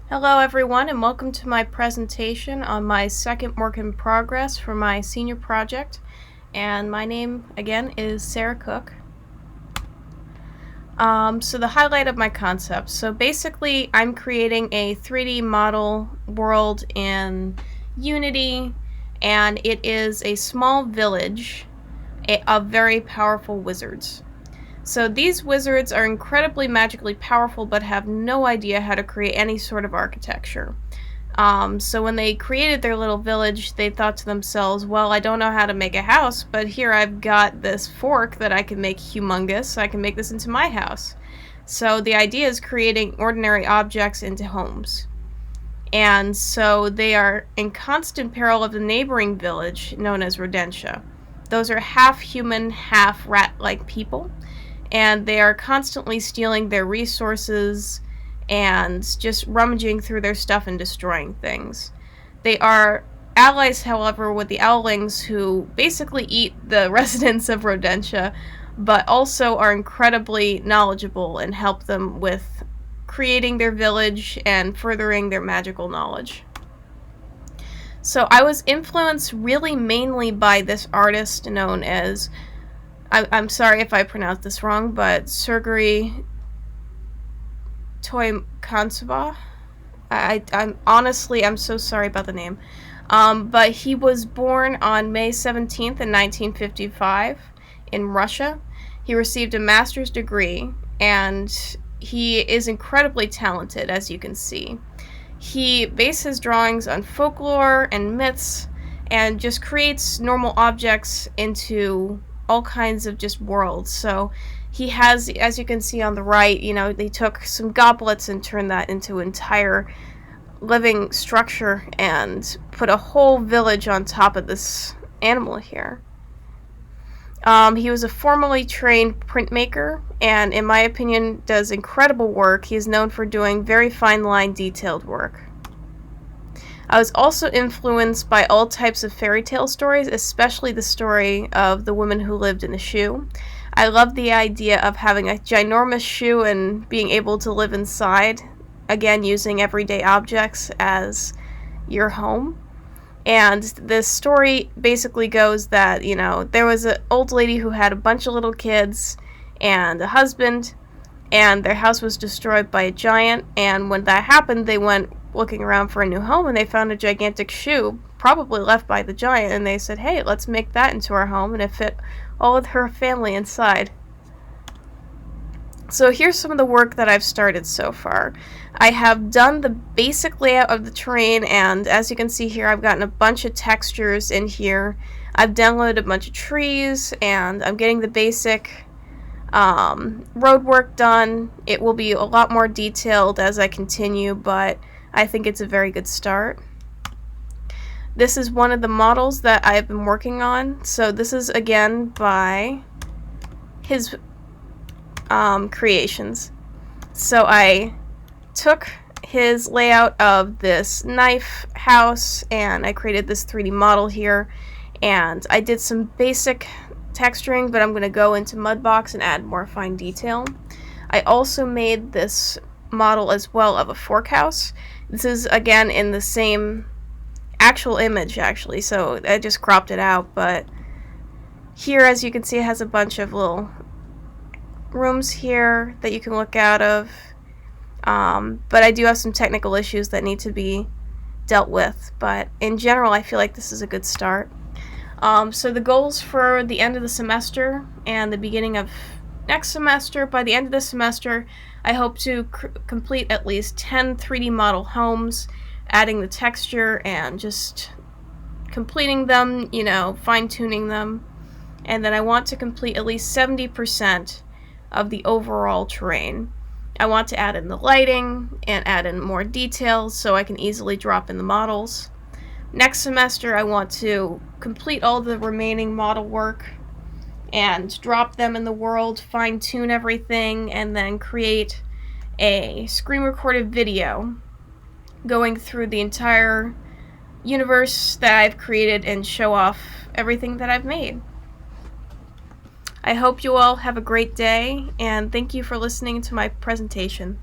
Hello everyone and welcome to my presentation on my second work in progress for my senior project, and my name again is Sarah Cook. So the highlight of my concept. So basically I'm creating a 3D model world in Unity, and it is a small village of very powerful wizards. So these wizards are incredibly magically powerful but have no idea how to create any sort of architecture. So when they created their little village, they thought to themselves, well, I don't know how to make a house, but here I've got this fork that I can make humongous, so I can make this into my house. So the idea is creating ordinary objects into homes. And so they are in constant peril of the neighboring village known as Rodentia. Those are half human, half rat-like people, and they are constantly stealing their resources and just rummaging through their stuff and destroying things. They are allies, however, with the Owlings, who basically eat the residents of Rodentia, but also are incredibly knowledgeable and help them with creating their village and furthering their magical knowledge. So I was influenced really mainly by this artist known as, I'm sorry if I pronounced this wrong, but Sergei Toykansova. I'm so sorry about the name. But he was born on May 17th in 1955 in Russia. He received a master's degree, and he is incredibly talented, as you can see. He bases his drawings on folklore and myths and just creates normal objects into all kinds of just worlds. So he has, as you can see on the right, they took some goblets and turned that into an entire living structure and put a whole village on top of this animal here. He was a formally trained printmaker, and in my opinion does incredible work. He is known for doing very fine line detailed work. I was also influenced by all types of fairy tale stories, especially the story of the woman who lived in the shoe. I love the idea of having a ginormous shoe and being able to live inside, again using everyday objects as your home. And this story basically goes that, there was an old lady who had a bunch of little kids and a husband, and their house was destroyed by a giant, and when that happened, they went looking around for a new home, and they found a gigantic shoe, probably left by the giant, and they said, hey, let's make that into our home, and it fit all of her family inside. So here's some of the work that I've started so far. I have done the basic layout of the terrain, and as you can see here, I've gotten a bunch of textures in here. I've downloaded a bunch of trees, and I'm getting the basic road work done. It will be a lot more detailed as I continue, but I think it's a very good start. This is one of the models that I've been working on. So this is again by his creations. So I took his layout of this knife house and I created this 3D model here, and I did some basic texturing, but I'm going to go into Mudbox and add more fine detail. I also made this model as well of a fork house. This is again in the same actual image actually, so I just cropped it out, but here as you can see it has a bunch of little rooms here that you can look out of, but I do have some technical issues that need to be dealt with, but in general I feel like this is a good start. So the goals for the end of the semester and the beginning of next semester, by the end of the semester I hope to complete at least 10 3D model homes, adding the texture and just completing them, fine-tuning them. And then I want to complete at least 70% of the overall terrain. I want to add in the lighting and add in more details so I can easily drop in the models. Next semester I want to complete all the remaining model work and drop them in the world, fine-tune everything, and then create a screen-recorded video going through the entire universe that I've created and show off everything that I've made. I hope you all have a great day, and thank you for listening to my presentation.